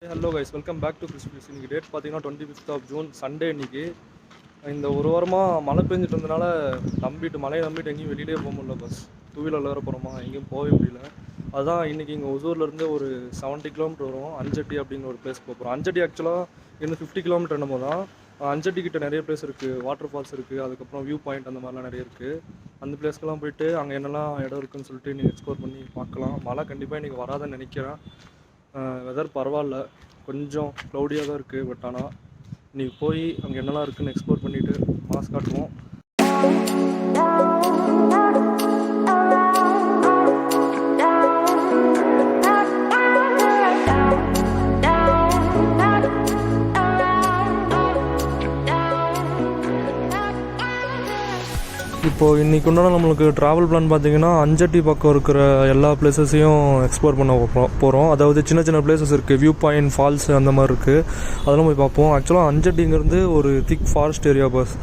Hello guys, welcome back to Crispies. இன்றைக்கி date பார்த்தீங்கன்னா 25th of June, Sunday. இன்றைக்கி இந்த ஒரு வாரமாக மழை பெஞ்சிட்டு இருந்தனால மழையை நம்பிட்டு எங்கேயும் வெளியிலே போக முடியல. பஸ் டூ வீலரில் வர போகிறோமா, எங்கேயும் போகவே முடியல. அதுதான் இன்றைக்கி இங்கே ஒசூர்லேருந்து ஒரு 70 கிலோமீட்டர் வரும், அஞ்சட்டி அப்படிங்கிற ஒரு பிளேஸ் போகிறோம். அஞ்சட்டி ஆக்சுவலாக இருந்து 50 கிலோமீட்டர் என்னமோ தான். அஞ்சட்டி கிட்ட நிறைய பிளேஸ் இருக்குது, வாட்டர் ஃபால்ஸ் இருக்குது, அதுக்கப்புறம் வியூ பாயிண்ட் அந்த மாதிரிலாம் நிறைய இருக்குது. அந்த பிளேஸ்க்கெல்லாம் போயிட்டு அங்கே என்னெல்லாம் இடம் இருக்குதுன்னு சொல்லிட்டு நீங்கள் எக்ஸ்ப்ளோர் பண்ணி பார்க்கலாம். மழை கண்டிப்பாக இன்றைக்கி வராதுன்னு நினைக்கிறேன். வெதர் பரவாயில்ல, கொஞ்சம் க்ளௌடியாக தான் இருக்குது. பட் ஆனால் இன்றைக்கி போய் அங்கே என்னெல்லாம் இருக்குதுன்னு எக்ஸ்ப்ளோர் பண்ணிவிட்டு மாஸ் காட்டுவோம். இப்போது இன்றைக்கி உண்டான நம்மளுக்கு ட்ராவல் பிளான் பார்த்திங்கன்னா அஞ்சட்டி பக்கம் இருக்கிற எல்லா பிளேஸஸையும் எக்ஸ்ப்ளோர் பண்ண போகிறோம். அதாவது சின்ன சின்ன பிளேஸஸ் இருக்குது, வியூ பாயிண்ட், ஃபால்ஸ் அந்த மாதிரி இருக்குது, அதெல்லாம் போய் பார்ப்போம். ஆக்சுவலாக அஞ்சட்டிங்கிறது ஒரு திக் ஃபாரஸ்ட் ஏரியா. பஸ்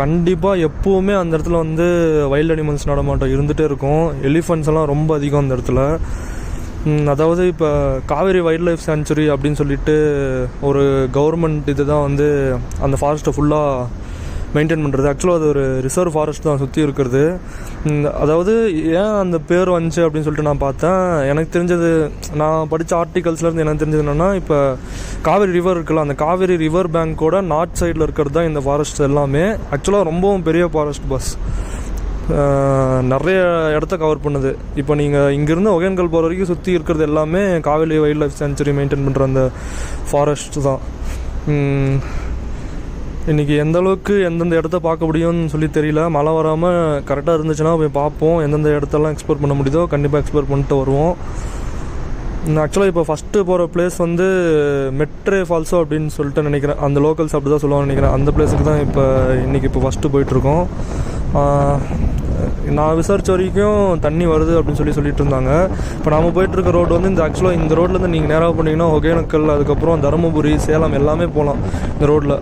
கண்டிப்பாக எப்போவுமே அந்த இடத்துல வந்து வைல்ட் அனிமல்ஸ் நடமாட்டம் இருந்துகிட்டே இருக்கும். எலிஃபண்ட்ஸ் எல்லாம் ரொம்ப அதிகம் அந்த இடத்துல. அதாவது இப்போ காவேரி வைல்ட் லைஃப் சாங்சுரி அப்படின்னு சொல்லிட்டு ஒரு கவர்மெண்ட் இது தான் வந்து அந்த ஃபாரஸ்ட்டை ஃபுல்லாக மெயின்டைன் பண்ணுறது. ஆக்சுவலாக அது ஒரு ரிசர்வ் ஃபாரஸ்ட் தான் சுற்றி இருக்கிறது. அதாவது ஏன் அந்த பேர் வந்துச்சு அப்படின்னு சொல்லிட்டு நான் பார்த்தேன். எனக்கு தெரிஞ்சது, நான் படித்த ஆர்டிகல்ஸ்லேருந்து எனக்கு தெரிஞ்சது என்னென்னா, இப்போ காவேரி ரிவர் இருக்குல்ல, அந்த காவேரி ரிவர் பேங்க்கோட நார்த் சைடில் இருக்கிறது தான் இந்த ஃபாரஸ்ட் எல்லாமே. ஆக்சுவலாக ரொம்பவும் பெரிய ஃபாரஸ்ட். பஸ் நிறைய இடத்த கவர் பண்ணுது. இப்போ நீங்கள் இங்கேருந்து ஒகேனக்கல் போகிற வரைக்கும் சுற்றி இருக்கிறது எல்லாமே Kaveri wild life sanctuary maintain பண்ணுற அந்த ஃபாரஸ்ட் தான். இன்றைக்கி எந்த அளவுக்கு எந்தெந்த இடத்த பார்க்க முடியும்னு சொல்லி தெரியல. மழை வராமல் கரெக்டாக இருந்துச்சுன்னா போய் பார்ப்போம். எந்தெந்த இடத்தெல்லாம் எக்ஸ்ப்ளோர் பண்ண முடியுதோ கண்டிப்பாக எக்ஸ்ப்ளோர் பண்ணிட்டு வருவோம். ஆக்சுவலாக இப்போ ஃபஸ்ட்டு போகிற பிளேஸ் வந்து மெட்ரே ஃபால்ஸோ அப்படின்னு சொல்லிட்டு நினைக்கிறேன். அந்த லோக்கல்ஸ் அப்படி தான் சொல்லுவாங்கன்னு நினைக்கிறேன். அந்த பிளேஸுக்கு தான் இன்றைக்கி ஃபஸ்ட்டு போயிட்டுருக்கோம். நான் விசாரித்த வரைக்கும் தண்ணி வருது அப்படின்னு சொல்லிட்டு இருந்தாங்க. இப்போ நாம் போயிட்டுருக்க ரோடு வந்து ஆக்சுவலாக இந்த ரோட்லேருந்து நீங்கள் நேராக போனீங்கன்னா ஒகேனக்கல், அதுக்கப்புறம் தருமபுரி, சேலம் எல்லாமே போகலாம் இந்த ரோட்டில்.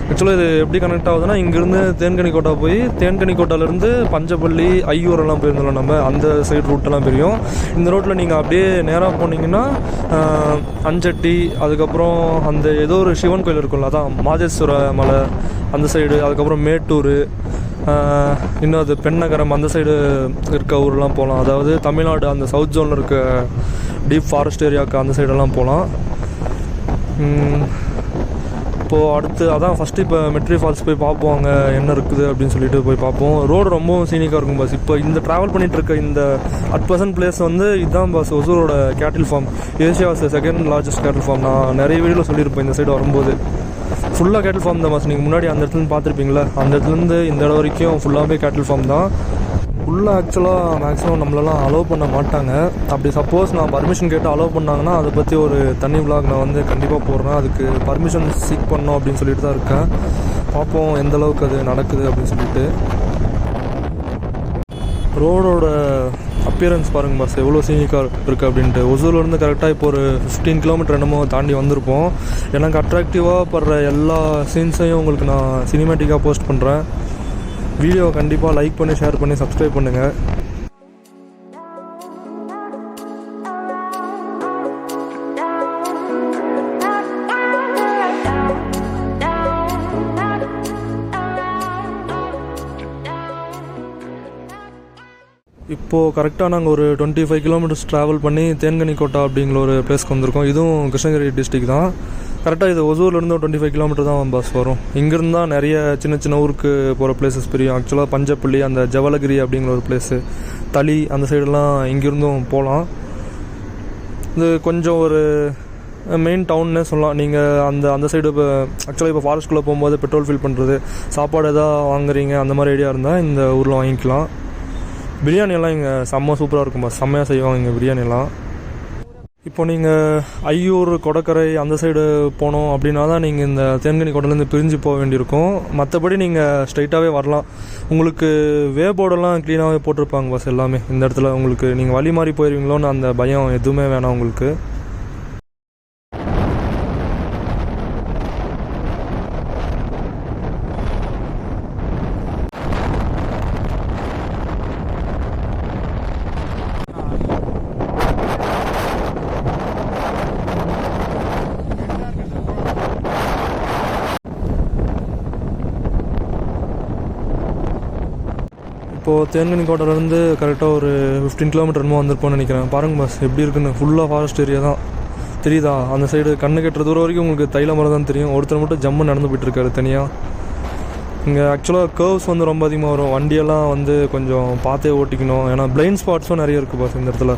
ஆக்சுவலாக இது எப்படி கனெக்ட் ஆகுதுன்னா, இங்கேருந்து தேன்கனிக்கோட்டா போய் தேன்கனிக்கோட்டாலேருந்து பஞ்சப்பள்ளி, அய்யூர் எல்லாம் போயிருந்தோம் நம்ம. அந்த சைடு ரூட்டெல்லாம் தெரியும். இந்த ரோட்டில் நீங்கள் அப்படியே நேராக போனீங்கன்னா அஞ்சட்டி, அதுக்கப்புறம் அந்த ஏதோ ஒரு சிவன் கோயில் இருக்கும்ல, அதான் மாதேஸ்வர மலை அந்த சைடு, அதுக்கப்புறம் மேட்டூர், இன்னும் அது பெண்ணகரம் அந்த சைடு இருக்க ஊரெலாம் போகலாம். அதாவது தமிழ்நாடு அந்த சவுத் ஜோனில் இருக்க டீப் ஃபாரஸ்ட் ஏரியாவுக்கு அந்த சைடெல்லாம் போகலாம். இப்போது அடுத்து அதான் ஃபஸ்ட்டு இப்போ மெட்ரி ஃபால்ஸ் போய் பார்ப்போம், அங்கே என்ன இருக்குது அப்படின்னு சொல்லிட்டு போய் பார்ப்போம். ரோடு ரொம்பவும் சீனிக்காக இருக்கும். பஸ் இப்போ இந்த ட்ராவல் பண்ணிகிட்ருக்க இந்த @present பிளேஸ் வந்து இதுதான் பஸ், ஒசூரோட கேட்டில் ஃபார்ம். ஏசியாஸ் செகண்ட் லார்ஜஸ்ட் கேட்டில் ஃபார்ம். நான் நிறைய வீடியோவில் சொல்லியிருப்பேன் இந்த சைடு வரும்போது. ஃபுல்லாக கேட்டில் ஃபார்ம் தான் பஸ். நீங்கள் முன்னாடி அந்த இடத்துலேருந்து பார்த்துருப்பீங்களா, அந்த இடத்துலேருந்து இந்த இடம் வரைக்கும் ஃபுல்லாகவே கேட்டில் ஃபார்ம் தான். ஃபுல்லாக ஆக்சுவலாக மேக்ஸிமம் நம்மளெல்லாம் அலோவ் பண்ண மாட்டாங்க. அப்படி சப்போஸ் நான் பர்மிஷன் கேட்டு அலோவ் பண்ணாங்கன்னா அதை பற்றி ஒரு தனி விலாக் நான் வந்து கண்டிப்பாக போடுறேன். அதுக்கு பர்மிஷன் சீக் பண்ணோம் அப்படின்னு சொல்லிட்டு தான் இருக்கேன். பார்ப்போம் எந்த அளவுக்கு அது நடக்குது அப்படின்னு சொல்லிட்டு. ரோடோட அப்பியரன்ஸ் பாருங்கள் பஸ், எவ்வளோ சீனிக்காக இருக்குது அப்படின்ட்டு. ஒசூர்லேருந்து கரெக்டாக இப்போ ஒரு 15 கிலோமீட்டர் என்னமோ தாண்டி வந்திருப்போம். எனக்கு அட்ராக்டிவாக படுற எல்லா சீன்ஸையும் உங்களுக்கு நான் சினிமேட்டிக்காக போஸ்ட் பண்ணுறேன். வீடியோவை கண்டிப்பாக லைக் பண்ணி, ஷேர் பண்ணி, சப்ஸ்கிரைப் பண்ணுங்கள். இப்போது கரெக்டாக நாங்கள் ஒரு 25 கிலோமீட்டர்ஸ் ட்ராவல் பண்ணி தேன்கனிக்கோட்டா அப்படிங்கிற ஒரு பிளேஸ்க்கு வந்திருக்கோம். இதுவும் கிருஷ்ணகிரி டிஸ்ட்ரிக் தான். கரெக்டாக இது ஒசூர்லேருந்து 25 கிலோமீட்டர் தான் பஸ் வரும். இங்கேருந்து தான் நிறைய சின்ன சின்ன ஊருக்கு போகிற பிளேசஸ் பிரியும். ஆக்சுவலாக பஞ்சப்பள்ளி, அந்த ஜவலகிரி அப்படிங்கிற ஒரு பிளேஸு, தளி அந்த சைடெல்லாம் இங்கேருந்தும் போகலாம். இது கொஞ்சம் ஒரு மெயின் டவுன்னே சொல்லலாம். நீங்கள் அந்த சைடு இப்போ ஆக்சுவலாக இப்போ ஃபாரஸ்ட்குள்ளே போகும்போது பெட்ரோல் ஃபில் பண்ணுறது, சாப்பாடு எதாவது வாங்குறீங்க அந்த மாதிரி ஐடியா இருந்தால் இந்த ஊரில் வாங்கிக்கலாம். பிரியாணியெல்லாம் இங்கே செம்ம சூப்பராக இருக்கும் பஸ், செம்மையாக செய்வாங்க இங்கே பிரியாணியெல்லாம். இப்போ நீங்கள் அய்யூர், கொடக்கரை அந்த சைடு போனோம் அப்படின்னா தான் நீங்கள் இந்த தேன்கனிக்கோட்டையிலேருந்து பிரிஞ்சு போக வேண்டியிருக்கும். மற்றபடி நீங்கள் ஸ்ட்ரைட்டாகவே வரலாம். உங்களுக்கு வே போர்டெல்லாம் க்ளீனாகவே போட்டிருப்பாங்க பஸ் எல்லாமே. இந்த இடத்துல உங்களுக்கு நீங்கள் வழி மாறி போயிடுவீங்களோன்னு அந்த பயம் எதுவுமே வேணாம் உங்களுக்கு. இப்போது தேன்கனிக்கோட்டையிலேருந்து கரெக்டாக ஒரு 15 கிலோமீட்டர் என்னமோ வந்திருப்போம்னு நினைக்கிறேன். பாருங்கள் பாஸ் எப்படி இருக்குன்னு. ஃபுல்லாக ஃபாரஸ்ட் ஏரியா தான் தெரியுதா. அந்த சைடு கண்ணு கெட்டுற தூரம் வரைக்கும் உங்களுக்கு தைல மரம் தான் தெரியும். ஒருத்தர் மட்டும் ஜம்மு நடந்து போயிட்டுருக்காரு தனியாக. இங்கே ஆக்சுவலாக கர்வ்ஸ் வந்து ரொம்ப அதிகமாக வரும். வண்டியெல்லாம் வந்து கொஞ்சம் பார்த்தே ஓட்டிக்கணும். ஏன்னா பிளைண்ட் ஸ்பாட்ஸும் நிறைய இருக்குது பாஸ் இந்த இடத்துல.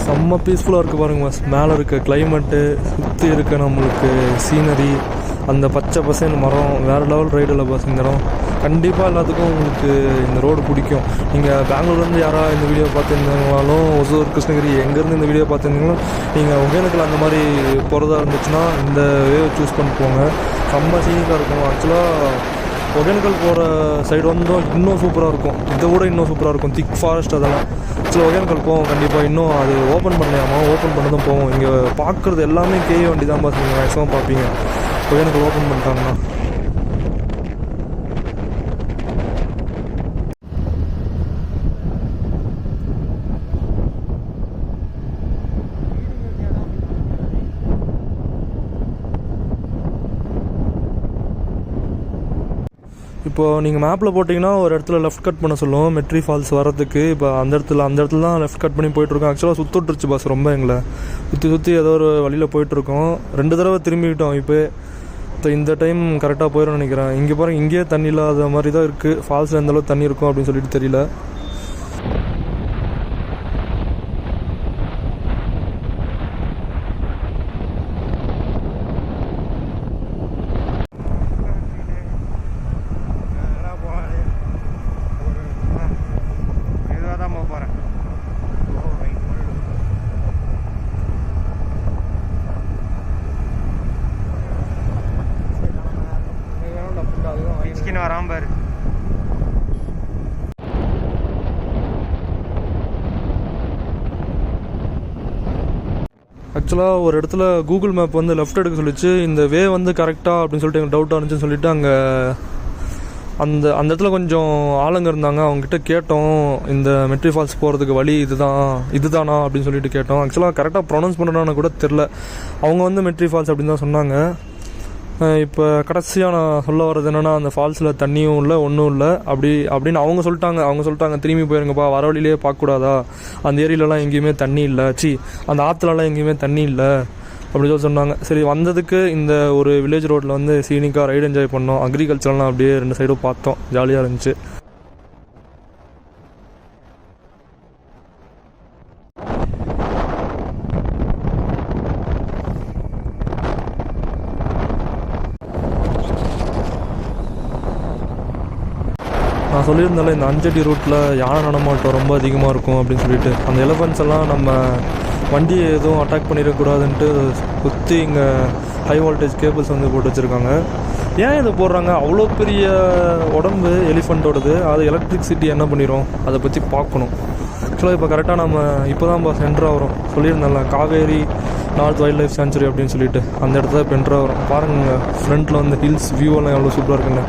செம்ம பீஸ்ஃபுல்லாக இருக்குது பாருங்க பாஸ். மேலே இருக்க கிளைமேட்டு, சுற்றி இருக்க நம்மளுக்கு சீனரி, அந்த பச்சை பசேன்னு மரம், வேறு லெவல் ரைடில் பாஸ் இந்த இடம். கண்டிப்பாக எல்லாத்துக்கும் உங்களுக்கு இந்த ரோடு பிடிக்கும். நீங்கள் பெங்களூர்லேருந்து யாராவது இந்த வீடியோ பார்த்துருந்தாலும், ஒசூர், கிருஷ்ணகிரி எங்கேருந்து இந்த வீடியோ பார்த்துருந்தீங்களும், நீங்கள் ஒகேனக்கல் அந்த மாதிரி போகிறதா இருந்துச்சுன்னா இந்த வேவை சூஸ் பண்ணி போங்க. செம்ம சீனிக்காக இருக்கும். ஆக்சுவலாக ஒகேனக்கல் போகிற சைடு வந்து இன்னும் சூப்பராக இருக்கும். இதை விட இன்னும் சூப்பராக இருக்கும். திக் ஃபாரஸ்ட் அதெல்லாம். ஆக்சுவலாக ஒகேனக்கல் போவோம் கண்டிப்பாக. இன்னும் அது ஓப்பன் பண்ணலாமா, ஓப்பன் பண்ண தான் போவோம். இங்கே பார்க்குறது எல்லாமே கேஏ வண்டி தான் பாஸ். நீங்கள் மேக்ஸிமம் பார்ப்பீங்க ஒகேனக்கல் ஓப்பன் பண்ணிட்டாங்கன்னா. இப்போது நீங்கள் மேப்பில் போட்டிங்கன்னா ஒரு இடத்துல லெஃப்ட் கட் பண்ண சொல்லுவோம் மெட்ரி ஃபால்ஸ் வரதுக்கு. இப்போ அந்த இடத்துல தான் லெஃப்ட் கட் பண்ணி போயிட்டுருக்கோம். ஆக்சுவலாக சுற்றுட்ருச்சு பாஸ் ரொம்ப எங்களை. சுற்றி ஏதோ ஒரு வழியில் போயிட்டுருக்கோம். 2 தடவை திரும்பிக்கிட்டோம். இப்போ இந்த டைம் கரெக்டாக போயிடும்னு நினைக்கிறேன். இங்கே பாருங்கள், இங்கேயே தண்ணி இல்லாத மாதிரி தான் இருக்குது. ஃபால்ஸில் எந்தளவுக்கு தண்ணி இருக்கும் அப்படின்னு சொல்லிட்டு தெரியல. வராம்பாரு. ஆக்சுவலாக ஒரு இடத்துல கூகுள் மேப் வந்து லெஃப்ட் எடுக்க சொல்லிச்சு. இந்த வே வந்து கரெக்டாக அப்படின்னு சொல்லிட்டு எங்களுக்கு டவுட்டாக இருந்துச்சுன்னு சொல்லிட்டு அங்கே அந்த இடத்துல கொஞ்சம் ஆளுங்க இருந்தாங்க. அவங்ககிட்ட கேட்டோம், இந்த மெட்ரி ஃபால்ஸ் போகிறதுக்கு வழி இதுதானா அப்படின்னு சொல்லிட்டு கேட்டோம். ஆக்சுவலாக கரெக்டாக ப்ரொனவுன்ஸ் பண்ணணும்னு கூட தெரில. அவங்க வந்து மெட்ரி ஃபால்ஸ் அப்படின்னு தான் சொன்னாங்க. இப்போ கடைசியாக நான் சொல்ல வர்றது என்னென்னா, அந்த ஃபால்ஸில் தண்ணியும் இல்லை, ஒன்றும் இல்லை அப்படின்னு அவங்க சொல்லிட்டாங்க திரும்பி போயிருங்கப்பா, வர வழியிலே பார்க்கக்கூடாதா, அந்த ஏரியிலலாம் எங்கேயுமே தண்ணி இல்லை, அந்த ஆற்றுலலாம் எங்கேயுமே தண்ணி இல்லை அப்படி சொன்னாங்க. சரி, வந்ததுக்கு இந்த ஒரு வில்லேஜ் ரோட்டில் வந்து சீனிக்காக ரைடு என்ஜாய் பண்ணோம். அக்ரிகல்ச்சர்லாம் அப்படியே 2 சைடும் பார்த்தோம். ஜாலியாக இருந்துச்சு. நான் சொல்லியிருந்தால இந்த அஞ்சடி ரூட்டில் யானை நடமாட்டம் ரொம்ப அதிகமாக இருக்கும் அப்படின்னு சொல்லிட்டு, அந்த எலிஃபென்ட்ஸ் எல்லாம் நம்ம வண்டியை எதுவும் அட்டாக் பண்ணிடக்கூடாதுன்ட்டு சுற்றி இங்கே ஹை வோல்டேஜ் கேபிள்ஸ் வந்து போட்டு வச்சுருக்காங்க. ஏன் இதை போடுறாங்க? அவ்வளோ பெரிய உடம்பு எலிஃபெண்ட்டோடது, அது எலக்ட்ரிசிட்டி என்ன பண்ணிடும், அதை பற்றி பார்க்கணும். ஆக்சுவலாக இப்போ கரெக்டாக நம்ம இப்போ தான் இப்போ சென்டராக வரும். சொல்லியிருந்தால Kaveri north wild life sanctuary அப்படின்னு சொல்லிட்டு அந்த இடத்துல இப்போ என்ட்ராக வரும். பாருங்கள், ஃப்ரண்ட்டில் வந்து ஹில்ஸ் வியூவெல்லாம் எவ்வளோ சூப்பராக இருக்குங்க.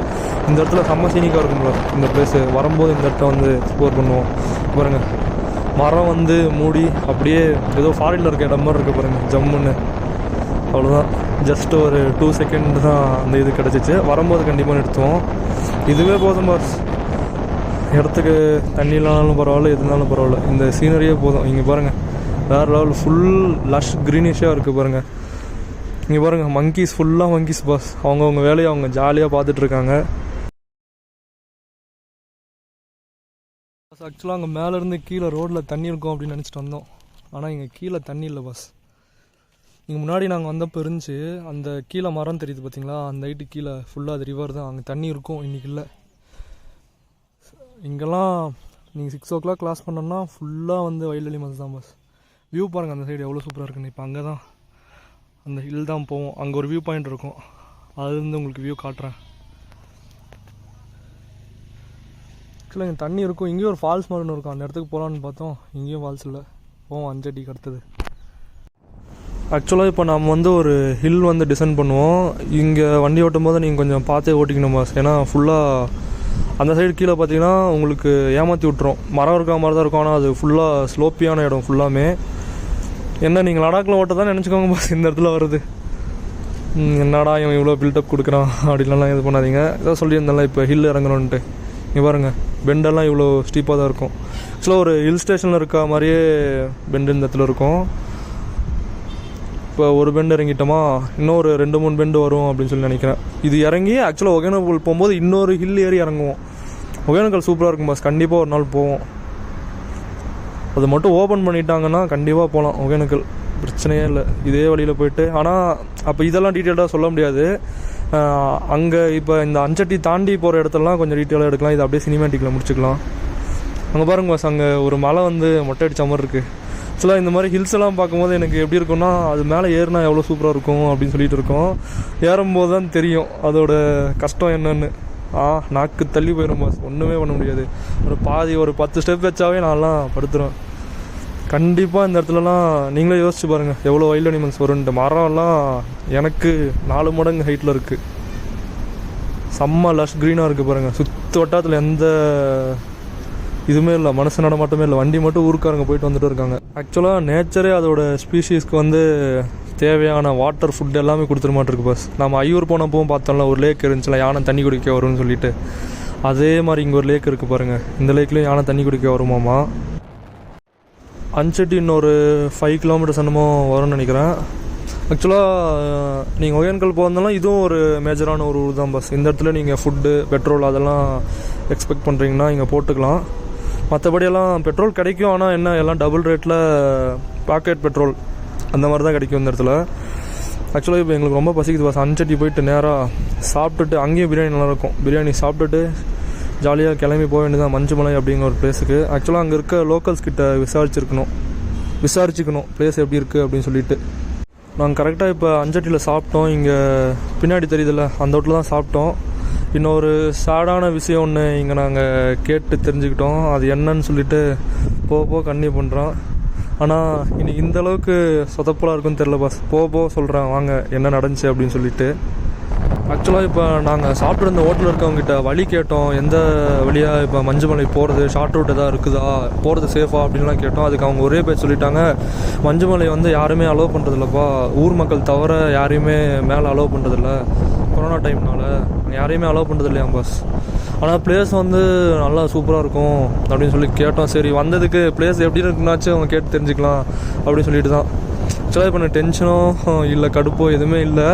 இந்த இடத்துல செம்ம சீனிக்காக இருக்குங்களா இந்த பிளேஸு. வரும்போது இந்த இடத்த வந்து எக்ஸ்ப்ளோர் பண்ணுவோம். பாருங்கள், மரம் வந்து மூடி அப்படியே ஏதோ ஃபாரினில் இருக்க இடம் மாதிரி இருக்குது பாருங்கள், ஜம்முன்னு. அவ்வளோதான், ஜஸ்ட் ஒரு 2 செகண்ட் தான் அந்த இது கிடச்சிச்சு. வரும்போது கண்டிப்பாக நிறுத்துவோம். இதுவே போதும் பாஸ். இடத்துக்கு தண்ணி இல்லைனாலும் பரவாயில்ல, எது இருந்தாலும் பரவாயில்ல, இந்த சீனரியே போதும். இங்கே பாருங்கள், வேறு லெவல் ஃபுல் லஷ் க்ரீனிஷாக இருக்குது பாருங்கள். இங்கே பாருங்கள், மங்கீஸ், ஃபுல்லாக மங்கீஸ் பாஸ். அவங்கவுங்க வேலையை அவங்க ஜாலியாக பார்த்துட்ருக்காங்க. ஆக்சுவலாக அங்கே மேலேருந்து கீழே ரோட்டில் தண்ணி இருக்கும் அப்படின்னு நினச்சிட்டு வந்தோம். ஆனால் இங்கே கீழே தண்ணி இல்லை பாஸ். இங்கே முன்னாடி நாங்கள் வந்தப்போ இருந்துச்சு. அந்த கீழே மரம் தெரியுது பார்த்தீங்களா, அந்த ஹைட்டு கீழே ஃபுல்லாக அது ரிவர் தான். அங்கே தண்ணி இருக்கும், இன்றைக்கி இல்லை. இங்கெல்லாம் நீங்கள் 6 o'clock கிளாஸ் பண்ணோன்னா ஃபுல்லாக வந்து வைல்ட் அனிமல்ஸ் தான் பாஸ். வியூ பாருங்கள் அந்த சைடு எவ்வளோ சூப்பராக இருக்குன்னு. இப்போ அங்கே தான் அந்த ஹில் தான் போவோம். அங்கே ஒரு வியூ பாயிண்ட் இருக்கும், அதுலேருந்து உங்களுக்கு வியூ காட்டுறேன். ஆக்சுவலாக இங்கே தண்ணி இருக்கும். இங்கேயும் ஒரு ஃபால்ஸ் மாதிரி இருக்கும். அந்த இடத்துக்கு போகலான்னு பார்த்தோம், இங்கேயும் ஃபால்ஸ் இல்லை. போவோம் அஞ்சட்டிக்கு அடுத்தது. ஆக்சுவலாக இப்போ நம்ம வந்து ஒரு ஹில் வந்து டிசைன் பண்ணுவோம். இங்கே வண்டி ஓட்டும் போது நீங்கள் கொஞ்சம் பார்த்தே ஓட்டிக்கணும் பாஸ். ஏன்னா ஃபுல்லாக அந்த சைடு கீழே பார்த்தீங்கன்னா உங்களுக்கு ஏமாற்றி விட்டுரும். மரம் இருக்கிற மாதிரி தான் இருக்கும், ஆனால் அது ஃபுல்லாக ஸ்லோப்பியான இடம் ஃபுல்லாமே. என்ன நீங்கள் லடாக்கில் ஓட்ட தான் நினச்சிக்கோங்க பாஸ். இந்த இடத்துல வருது என்னடா இவன் இவ்வளோ பில்டப் கொடுக்குறான் அப்படின்லாம் இது பண்ணாதீங்க. ஏதோ சொல்லியிருந்தால இப்போ ஹில் இறங்கணுன்ட்டு. இங்கே பாருங்கள் பெண்டெல்லாம் இவ்வளோ ஸ்டீப்பாக தான் இருக்கும். ஆக்சுவலாக ஒரு ஹில் ஸ்டேஷனில் இருக்க மாதிரியே பெண்டு இந்த இடத்துல இருக்கும். இப்போ ஒரு பெண்டு இறங்கிட்டோமா, இன்னொரு 2-3 பெண்டு வரும் அப்படின்னு சொல்லி நினைக்கிறேன். இது இறங்கி ஆக்சுவலாக ஒகேனக்கல் போகும்போது இன்னொரு ஹில் ஏறி இறங்குவோம். ஒகேனக்கல் சூப்பராக இருக்கும் பாஸ், கண்டிப்பாக ஒரு நாள் போவோம். அது மட்டும் ஓப்பன் பண்ணிட்டாங்கன்னா கண்டிப்பாக போகலாம் ஒகேனக்கல், பிரச்சனையே இல்லை. இதே வழியில் போயிட்டு, ஆனால் அப்போ இதெல்லாம் டீட்டெயில்டாக சொல்ல முடியாது. அங்கே இப்போ இந்த அஞ்சட்டி தாண்டி போகிற இடத்துலலாம் கொஞ்சம் டீட்டெயிலாக எடுக்கலாம். இது அப்படியே சினிமேட்டிக்கில் முடிச்சுக்கலாம். அங்கே பாருங்க பாஸ், அங்கே ஒரு மலை வந்து மொட்டை அடித்த மாதிரி இருக்குது. ஆக்சுவலாக இந்த மாதிரி ஹில்ஸ் எல்லாம் பார்க்கும்போது எனக்கு எப்படி இருக்குன்னா, அது மேலே ஏறினா எவ்வளோ சூப்பராக இருக்கும் அப்படின்னு சொல்லிட்டு இருக்கோம். ஏறும்போது தான் தெரியும் அதோட கஷ்டம் என்னன்னு. நாக்கு தள்ளி போயிடும் பாஸ், ஒன்றுமே பண்ண முடியாது. ஒரு 10 ஸ்டெப் வச்சாவே நான்லாம் படுத்துருவேன். கண்டிப்பாக இந்த இடத்துலலாம் நீங்களே யோசிச்சு பாருங்கள் எவ்வளோ வைல்ட் அனிமல்ஸ் வரும்ன்ட்டு. மரம்லாம் எனக்கு 4 மடங்கு ஹைட்டில் இருக்குது. செம்ம லஷ் க்ரீனாக இருக்குது பாருங்கள். சுற்று வட்டாரத்தில் எந்த இதுவுமே இல்லை, மனுஷன் நடமாட்டமே இல்லை. வண்டி மட்டும் ஊருக்காரங்க போயிட்டு வந்துட்டு இருக்காங்க. ஆக்சுவலாக நேச்சரே அதோட ஸ்பீஷீஸ்க்கு வந்து தேவையான வாட்டர் ஃபுட் எல்லாமே கொடுத்துட மாட்டிருக்கு பாஸ். நம்ம அய்யூர் போனப்பவும் பார்த்தோம்ல, ஒரு லேக் இருந்துச்சுல, யானை தண்ணி குடிக்க வரும்னு சொல்லிட்டு. அதே மாதிரி இங்கே ஒரு லேக் இருக்குது பாருங்கள். இந்த லேக்லேயும் யானை தண்ணி குடிக்க வருமாமா. அஞ்சட்டி இன்னொரு 5 கிலோமீட்டர்ஸ் என்னமோ வரும்னு நினைக்கிறேன். ஆக்சுவலாக நீங்கள் ஒகேனக்கல் போகிறதாலும் இதுவும் ஒரு மேஜரான ஒரு ஊர் தான் பாஸ். இந்த இடத்துல நீங்கள் ஃபுட்டு, பெட்ரோல் அதெல்லாம் எக்ஸ்பெக்ட் பண்ணுறீங்கன்னா இங்கே போட்டுக்கலாம். மற்றபடியெல்லாம் பெட்ரோல் கிடைக்கும், ஆனால் என்ன எல்லாம் டபுள் ரேட்டில் பாக்கெட் பெட்ரோல் அந்த மாதிரி தான் கிடைக்கும் இந்த இடத்துல. ஆக்சுவலாக இப்போ எங்களுக்கு ரொம்ப பசிக்குது பாஸ். அஞ்சட்டி போயிட்டு நேராக சாப்பிட்டுட்டு, அங்கேயும் பிரியாணி நல்லாயிருக்கும், பிரியாணி சாப்பிட்டுட்டு ஜாலியாக கிளம்பி போக வேண்டியதான் மஞ்சுமலை அப்படிங்கிற ஒரு பிளேஸுக்கு. ஆக்சுவலாக அங்கே இருக்க லோக்கல்ஸ் கிட்ட விசாரிச்சுக்கணும் பிளேஸ் எப்படி இருக்குது அப்படின்னு சொல்லிட்டு. நாங்கள் கரெக்டாக இப்போ அஞ்சட்டியில் சாப்பிட்டோம். இங்கே பின்னாடி தெரியுதுல்ல, அந்த வீட்டில் தான் சாப்பிட்டோம். இன்னொரு சேடான விஷயம் ஒன்று இங்கே நாங்கள் கேட்டு தெரிஞ்சுக்கிட்டோம். அது என்னன்னு சொல்லிட்டு போக கன்னியூ பண்ணுறோம். ஆனால் இன்னைக்கு இந்த அளவுக்கு சொதப்பலாக இருக்குன்னு தெரில பாஸ். போக சொல்கிறேன் வாங்க என்ன நடந்துச்சு அப்படின்னு சொல்லிட்டு. ஆக்சுவலாக இப்போ நாங்கள் சாப்பிட்டு இருந்த ஹோட்டலில் இருக்கவங்ககிட்ட வழி கேட்டோம், எந்த வழியாக இப்போ மஞ்சுமலை போகிறது, ஷார்ட் ரூட் எதாவது இருக்குதா, போகிறது சேஃபா அப்படின்லாம் கேட்டோம். அதுக்கு அவங்க ஒரே பேர் சொல்லிட்டாங்க, மஞ்சுமலை வந்து யாருமே அலோவ் பண்ணுறதில்லப்பா, ஊர் மக்கள் தவிர யாரையுமே மேலே அலோவ் பண்ணுறதில்ல, கொரோனா டைம்னால யாரையுமே அலோவ் பண்ணுறது இல்லையா பாஸ். ஆனால் பிளேஸ் வந்து நல்லா சூப்பராக இருக்கும் அப்படின்னு சொல்லி கேட்டோம். சரி வந்ததுக்கு பிளேஸ் எப்படி இருக்குன்னாச்சும் அவங்க கேட்டு தெரிஞ்சுக்கலாம் அப்படின்னு சொல்லிட்டு தான். ஆக்சுவலாக இப்போ டென்ஷனோ இல்லை கடுப்போ எதுவுமே இல்லை.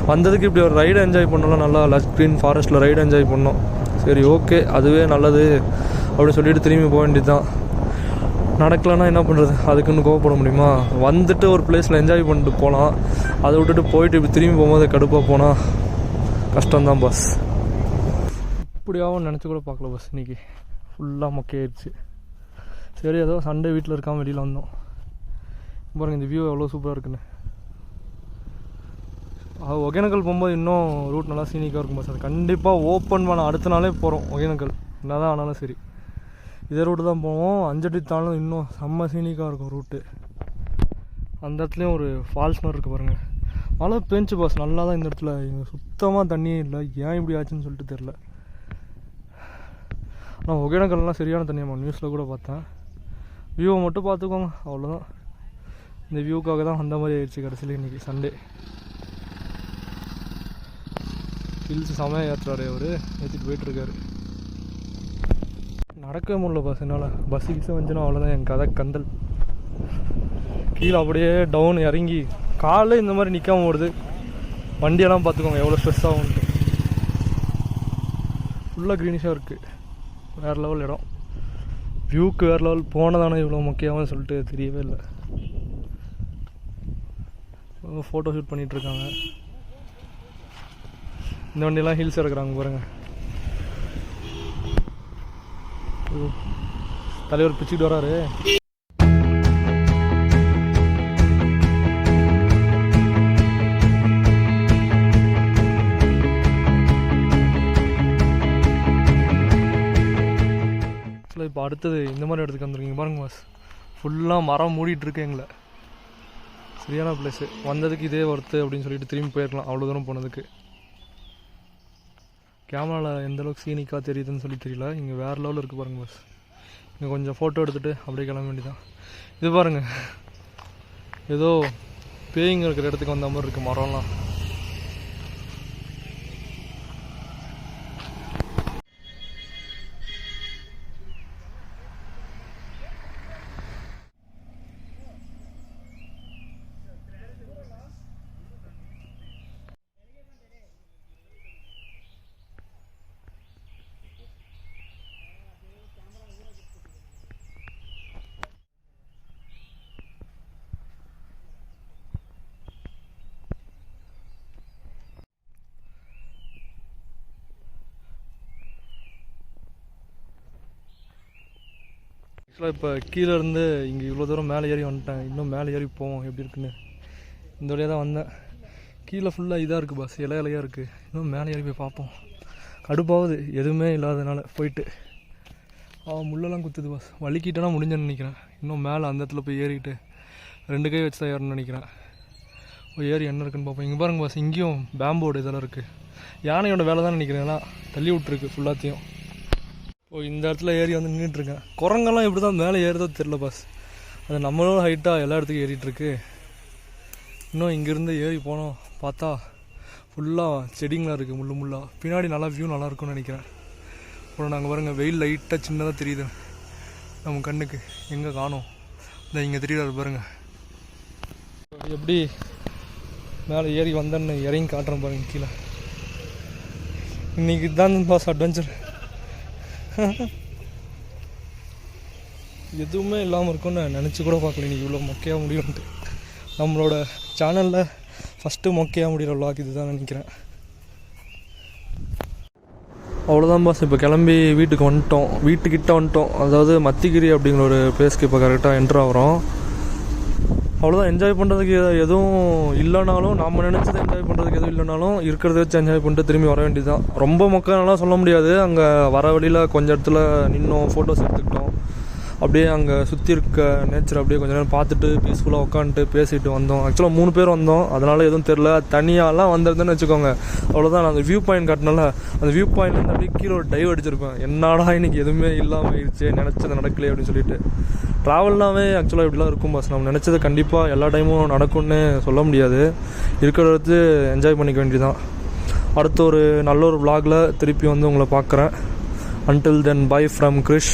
வந்ததுக்கு இப்படி ஒரு ரைடு என்ஜாய் பண்ணோம்லாம், நல்லா லஷ் க்ரீன் ஃபாரஸ்ட்டில் ரைடு என்ஜாய் பண்ணோம். சரி ஓகே, அதுவே நல்லது அப்படின்னு சொல்லிட்டு திரும்பி போக வேண்டியது தான். நடக்கலைன்னா என்ன பண்ணுறது, அதுக்குன்னு கோவப்பட முடியுமா? வந்துட்டு ஒரு பிளேஸில் என்ஜாய் பண்ணிட்டு போகலாம். அதை விட்டுட்டு போயிட்டு இப்படி திரும்பி போகும்போது கடுப்பாக போனால் கஷ்டம்தான் பாஸ். இப்படியாவும் நினச்சி கூட பார்க்கல பாஸ். இன்றைக்கி ஃபுல்லாக மொக்கையாயிடுச்சு. சரி ஏதோ சண்டே வீட்டில் இருக்காமல் வெளியில் வந்தோம். பாருங்கள் இந்த வியூ எவ்வளோ சூப்பராக இருக்குன்னு. ஒகேனக்கல் போகும்போது இன்னும் ரூட் நல்லா சீனிக்காக இருக்கும் பாஸ். அது கண்டிப்பாக ஓப்பன் பண்ண அடுத்த நாளே போகிறோம் ஒகேனக்கல், என்ன தான் ஆனாலும் சரி. இதே ரூட்டு தான் போவோம். அஞ்சட்டி தாண்டும் இன்னும் செம்ம சீனிக்காக இருக்கும் ரூட்டு. அந்த இடத்துலையும் ஒரு ஃபால்ஸ் மாதிரி இருக்குது பாருங்கள். மழை பெஞ்சு பாஸ் நல்லா தான் இந்த இடத்துல. இங்கே சுத்தமாக தண்ணியே இல்லை, ஏன் இப்படி ஆச்சுன்னு சொல்லிட்டு தெரில. ஆனால் ஒகேனக்கல்லாம் சரியான தண்ணியம்மா, நியூஸில் கூட பார்த்தேன். வியூவை மட்டும் பார்த்துக்கோங்க, அவ்வளோதான். இந்த வியூக்காக தான் அந்த மாதிரி ஆயிடுச்சு கடைசியில் இன்றைக்கி சண்டே. ஹில்ஸ் செமையாக ஏற்றுறாரு அவர், ஏற்றிட்டு போயிட்டுருக்காரு. நடக்கவே முடியல பாஸ் என்னால். பஸ்ஸு கிஸ்ஸு வந்துச்சுன்னா அவ்வளோதான் என் கதை கந்தல். கீழே அப்படியே டவுன் இறங்கி காலைல இந்த மாதிரி நிற்காமல் ஓடுது. வண்டியெல்லாம் பார்த்துக்கோங்க எவ்வளோ ஸ்ட்ரெஸ் ஆகும்ட்டு. ஃபுல்லாக க்ரீனிஷாக இருக்குது, வேறு லெவல் இடம். வியூக்கு வேறு லெவல். போனதானே இவ்வளோ முக்கியமானு சொல்லிட்டு தெரியவே இல்லை. ஃபோட்டோ ஷூட் பண்ணிகிட்ருக்காங்க. இந்த வண்டியெல்லாம் ஹில்ஸ் இறக்குறாங்க பாருங்கள். தலைவர் பிச்சுக்கிட்டு வராரு. இப்போ அடுத்தது இந்த மாதிரி இடத்துக்கு வந்துருக்கீங்க பாருங்க பாஸ். ஃபுல்லாக மரம் மூடிட்டுருக்கு எங்களை. சரியான பிளேஸு. வந்ததுக்கு இதே ஒர்த்து அப்படின்னு சொல்லிட்டு திரும்பி போயிருக்கலாம் அவ்வளோ தூரம் போனதுக்கு. கேமராவில் எந்தளவுக்கு சீனிக்காக தெரியுதுன்னு சொல்லி தெரியல. இங்கே வேறு லெவலில் இருக்குது பாருங்கள் பாஸ். இங்கே கொஞ்சம் ஃபோட்டோ எடுத்துகிட்டு அப்படியே கிளம்ப வேண்டியதான். இது பாருங்கள், ஏதோ பேய்ங்க இருக்கிற இடத்துக்கு வந்த மாதிரி இருக்குது மரம்லாம். ஆக்சுவலாக இப்போ கீழே இருந்து இங்கே இவ்வளோ தூரம் மேலே ஏறி வந்துட்டேன். இன்னும் மேலே ஏறி போவோம் எப்படி இருக்குன்னு. இந்த வழியாக தான் வந்தேன். கீழே ஃபுல்லாக இதாக இருக்குது பாஸ், இலையாக இருக்குது. இன்னும் மேலே ஏறி போய் பார்ப்போம். கடுப்பாகுது எதுவுமே இல்லாததுனால போயிட்டு. முள்ளெல்லாம் குத்துது பாஸ். வலிக்கிட்டேன்னா முடிஞ்சேன்னு நினைக்கிறேன். இன்னும் மேலே அந்த இடத்துல போய் ஏறிக்கிட்டு 2 கை வச்சு தான் ஏறணும்னு நினைக்கிறேன். ஏறி என்ன இருக்குன்னு பார்ப்போம். இங்கே பாருங்க பாஸ், இங்கேயும் பேம்போடு இதெல்லாம் இருக்குது. யானையோட வேலை தான் நினைக்கிறேன். ஏன்னா தள்ளி விட்டுருக்கு ஃபுல்லாத்தையும். இந்த இடத்துல ஏறி வந்து நின்றுட்டுருக்கேன். குரங்கெல்லாம் எப்படி தான் மேலே ஏறுதோ தெரில பாஸ். அது நம்மளோட ஹைட்டாக எல்லா இடத்துக்கும் ஏறிட்டுருக்கு. இன்னும் இங்கேருந்து ஏறி போனோம் பார்த்தா ஃபுல்லாக செடிங்களாக இருக்குது, முள்ளு முள்ளாக. பின்னாடி நல்லா வியூ நல்லாயிருக்கும்னு நினைக்கிறேன். அப்புறம் நாங்கள் பாருங்கள், வெயில் லைட்டாக சின்னதாக தெரியுது நம்ம கண்ணுக்கு. எங்கே காணோம், இந்த இங்கே தெரியுறாரு பாருங்கள். எப்படி மேலே ஏறி வந்தேன்னு இறங்கி காட்டுறேன் பாருங்கள் கீழே. இன்றைக்கி தான் பாஸ் அட்வென்ச்சர். எதுவுமே இல்லாமல் இருக்கும்னு நினச்சி கூட பார்க்கல இன்றைக்கி இவ்வளோ மொக்கையாக முடியும்ன்ட்டு. நம்மளோட சேனலில் ஃபஸ்ட்டு மொக்கையாக முடிகிற விளாக் இது தான் நினைக்கிறேன். அவ்வளோதான் பாஸ். இப்போ கிளம்பி வீட்டுக்கு வந்துட்டோம். வீட்டுக்கிட்ட வந்துட்டோம். அதாவது மத்திகிரி அப்படிங்கிற ஒரு பிளேஸ்க்கு இப்போ கரெக்டாக என்ட்ரு ஆகிறோம். அவ்வளோதான். என்ஜாய் பண்ணுறதுக்கு எதுவும் இல்லைனாலும், நம்ம நினச்சது என்ஜாய் பண்ணுறதுக்கு எதுவும் இல்லைனாலும் இருக்கிறத வச்சு என்ஜாய் பண்ணிட்டு திரும்பி வர வேண்டியது தான். ரொம்ப மொக்கம்லாம் சொல்ல முடியாது. அங்கே வர வழியில் கொஞ்சம் இடத்துல நின்னோம், ஃபோட்டோஸ் எடுத்துக்கிட்டோம். அப்படியே அங்கே சுற்றி இருக்க நேச்சர் அப்படியே கொஞ்சம் நேரம் பார்த்துட்டு பீஸ்ஃபுல்லாக உட்காந்துட்டு பேசிட்டு வந்தோம். ஆக்சுவலாக 3 பேர் வந்தோம், அதனால் எதுவும் தெரில. தனியாலாம் வந்திருந்தேன்னு வச்சுக்கோங்க, அவ்வளோதான். நான் அந்த வியூ பாயிண்ட் காட்டினால அந்த வியூ பாயிண்ட்லேருந்து அப்படியே கீழே ஒரு டைவ் அடிச்சிருப்பேன். என்னடா இன்றைக்கி எதுவுமே இல்லாமல் ஆயிடுச்சு, நினச்சது நடக்கலையே அப்படின்னு சொல்லிட்டு. ட்ராவல்னாவே ஆக்சுவலாக இப்படிலாம் இருக்கும் பாஸ். நம்ம நினச்சது கண்டிப்பாக எல்லா டைமும் நடக்கும்னு சொல்ல முடியாது. இருக்கிறது என்ஜாய் பண்ணிக்க வேண்டியதான். அடுத்த ஒரு நல்ல ஒரு vlogல திருப்பி வந்து உங்களை பார்க்குறேன். Until then, bye from Krish.